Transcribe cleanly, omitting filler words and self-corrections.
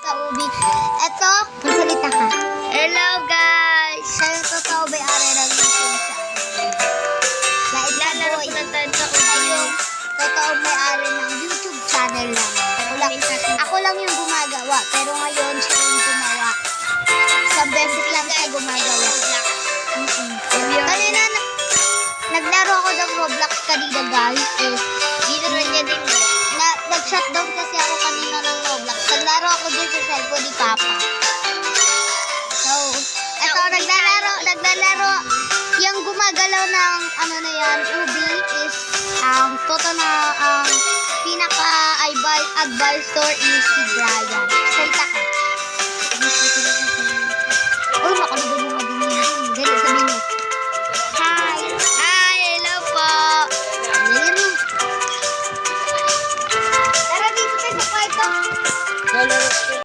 sa ubi. Eto, magsalita ka. Hello guys! Sa totoo ba ari ng YouTube channel? Lalaro Boy. po na tayo sa Siya ubi. yung totoo may-ari ng YouTube channel lang. Ako lang yung gumagawa, pero ngayon siya yung gumawa. Isang beses lang siya gumagawa. Kanina, naglaro ako ng Roblox kanina guys. Dito rin niya din. Nag-shutdown kasi ako kanina ng Roblox. Naglaro ako dyan sa cellphone ni Papa. So, eto, naglalaro. Yung gumagalaw ng ano na yan, Ubi is pinaka-advisor is si Brian. So,